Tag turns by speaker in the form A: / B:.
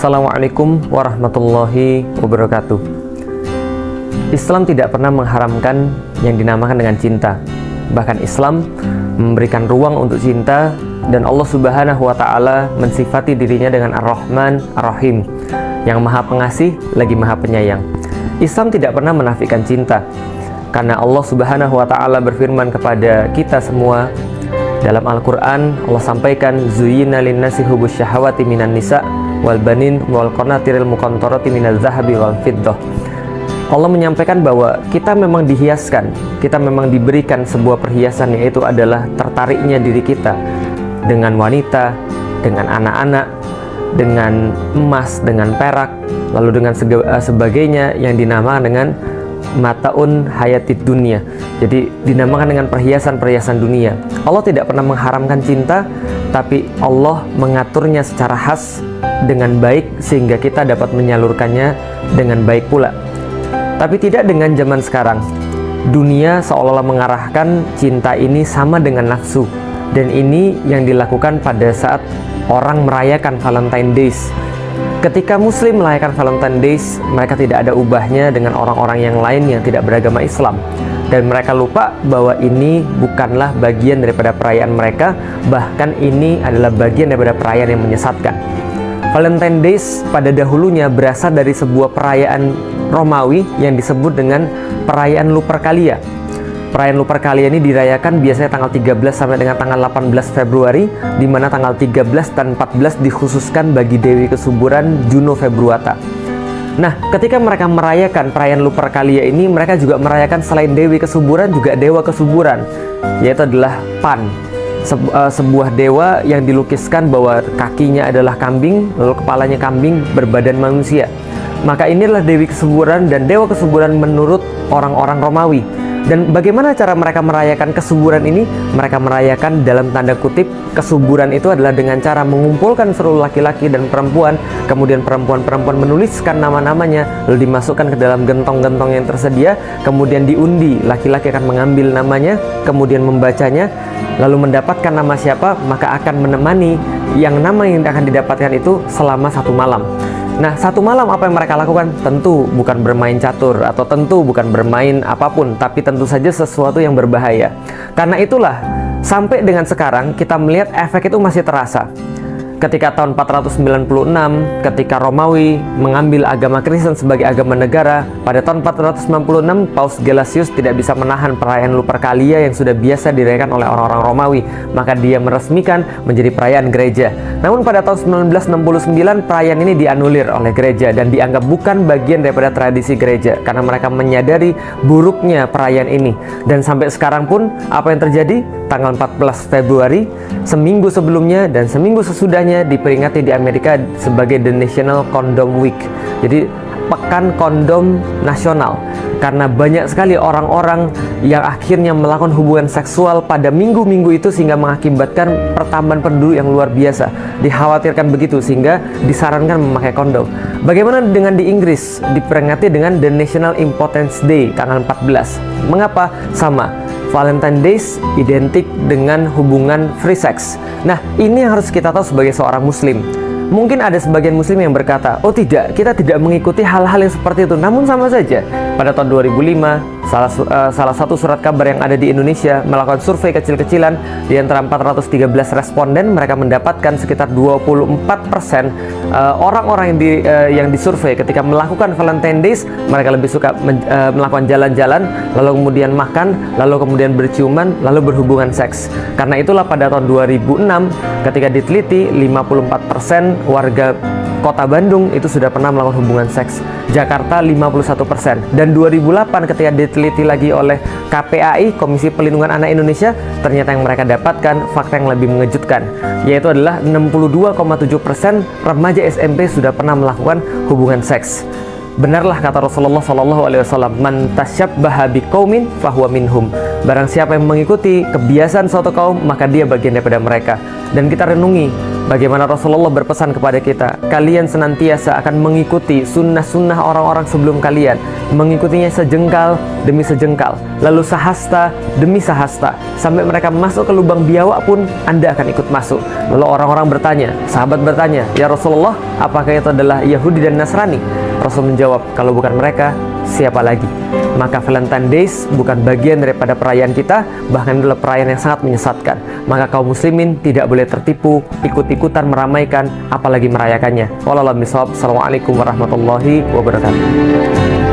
A: Assalamualaikum warahmatullahi wabarakatuh. Islam tidak pernah mengharamkan yang dinamakan dengan cinta. Bahkan Islam memberikan ruang untuk cinta, dan Allah Subhanahu wa Ta'ala mensifati dirinya dengan Ar-Rahman Ar-Rahim, yang Maha Pengasih lagi Maha Penyayang. Islam tidak pernah menafikan cinta, karena Allah Subhanahu wa Ta'ala berfirman kepada kita semua dalam Al-Quran. Allah sampaikan, Zuyyina linnasi hubus syahawati minan nisa wal banin wal qanatiril muqantarati minaz zahabi wal fiddah. Allah menyampaikan bahwa kita memang dihiaskan, kita memang diberikan sebuah perhiasan, yaitu adalah tertariknya diri kita dengan wanita, dengan anak-anak, dengan emas, dengan perak, lalu dengan sebagainya yang dinamakan dengan mataun hayatid dunia. Jadi dinamakan dengan perhiasan-perhiasan dunia. Allah tidak pernah mengharamkan cinta, tapi Allah mengaturnya secara khas dengan baik sehingga kita dapat menyalurkannya dengan baik pula. Tapi tidak dengan zaman sekarang. Dunia seolah-olah mengarahkan cinta ini sama dengan nafsu, dan ini yang dilakukan pada saat orang merayakan Valentine Days. Ketika Muslim merayakan Valentine Days, mereka tidak ada ubahnya dengan orang-orang yang lain yang tidak beragama Islam, dan mereka lupa bahwa ini bukanlah bagian daripada perayaan mereka, bahkan ini adalah bagian daripada perayaan yang menyesatkan. Valentine Days pada dahulunya berasal dari sebuah perayaan Romawi yang disebut dengan perayaan Lupercalia. Perayaan Lupercalia ini dirayakan biasanya tanggal 13 sampai dengan tanggal 18 Februari, di mana tanggal 13 dan 14 dikhususkan bagi Dewi Kesuburan Juno Februata. Nah, ketika mereka merayakan perayaan Lupercalia ini, mereka juga merayakan selain Dewi Kesuburan juga Dewa Kesuburan, yaitu adalah Pan. Sebuah dewa yang dilukiskan bahwa kakinya adalah kambing, lalu kepalanya kambing, berbadan manusia. Maka inilah Dewi Kesuburan dan Dewa Kesuburan menurut orang-orang Romawi. Dan bagaimana cara mereka merayakan kesuburan ini? Mereka merayakan dalam tanda kutip kesuburan itu adalah dengan cara mengumpulkan seluruh laki-laki dan perempuan, kemudian perempuan-perempuan menuliskan nama-namanya, lalu dimasukkan ke dalam gentong-gentong yang tersedia, kemudian diundi, laki-laki akan mengambil namanya, kemudian membacanya, lalu mendapatkan nama siapa, maka akan menemani yang nama yang akan didapatkan itu selama 1 malam. Nah, 1 malam apa yang mereka lakukan? Tentu bukan bermain catur, atau tentu bukan bermain apapun, tapi tentu saja sesuatu yang berbahaya. Karena itulah, sampai dengan sekarang kita melihat efek itu masih terasa. Ketika tahun 496, ketika Romawi mengambil agama Kristen sebagai agama negara, pada tahun 496 Paus Gelasius tidak bisa menahan perayaan Lupercalia yang sudah biasa dirayakan oleh orang-orang Romawi, maka dia meresmikan menjadi perayaan gereja. Namun pada tahun 1969 perayaan ini dianulir oleh gereja dan dianggap bukan bagian daripada tradisi gereja, karena mereka menyadari buruknya perayaan ini. Dan sampai sekarang pun apa yang terjadi? Tanggal 14 Februari, seminggu sebelumnya dan seminggu sesudahnya, diperingati di Amerika sebagai The National Condom Week. Jadi pekan kondom nasional, karena banyak sekali orang-orang yang akhirnya melakukan hubungan seksual pada minggu-minggu itu, sehingga mengakibatkan pertambahan penduduk yang luar biasa. Dikhawatirkan begitu sehingga disarankan memakai kondom. Bagaimana dengan di Inggris? Diperingati dengan The National Impotence Day tanggal 14. Mengapa? Sama, Valentine Days identik dengan hubungan free sex. Nah, ini yang harus kita tahu sebagai seorang muslim. Mungkin ada sebagian muslim yang berkata, oh tidak, kita tidak mengikuti hal-hal yang seperti itu. Namun sama saja, pada tahun 2005, salah satu surat kabar yang ada di Indonesia melakukan survei kecil-kecilan. Di antara 413 responden, mereka mendapatkan sekitar 24% orang-orang yang disurvei ketika melakukan Valentine Days, mereka lebih suka melakukan jalan-jalan, lalu kemudian makan, lalu kemudian berciuman, lalu berhubungan seks. Karena itulah pada tahun 2006 ketika diteliti, 54% warga Kota Bandung itu sudah pernah melakukan hubungan seks. Jakarta 51%. Dan 2008 ketika diteliti lagi oleh KPAI, Komisi Pelindungan Anak Indonesia, ternyata yang mereka dapatkan fakta yang lebih mengejutkan, yaitu adalah 62,7% remaja SMP sudah pernah melakukan hubungan seks. Benarlah kata Rasulullah SAW, man tasyabbaha biqaumin fahuwa minhum. Barang siapa yang mengikuti kebiasaan suatu kaum, maka dia bagian daripada mereka. Dan kita renungi, Bagaimana Rasulullah berpesan kepada kita, kalian senantiasa akan mengikuti sunnah-sunnah orang-orang sebelum kalian, mengikutinya sejengkal demi sejengkal, lalu sahasta demi sahasta, sampai mereka masuk ke lubang biawak pun Anda akan ikut masuk. Lalu orang-orang bertanya, sahabat bertanya, ya Rasulullah, apakah itu adalah Yahudi dan Nasrani? Rasul menjawab, kalau bukan mereka, siapa lagi? Maka Valentine Days bukan bagian daripada perayaan kita, bahkan adalah perayaan yang sangat menyesatkan. Maka kaum muslimin tidak boleh tertipu, ikut-ikutan meramaikan, apalagi merayakannya. Wallahu a'lam bishawab. Assalamualaikum warahmatullahi wabarakatuh.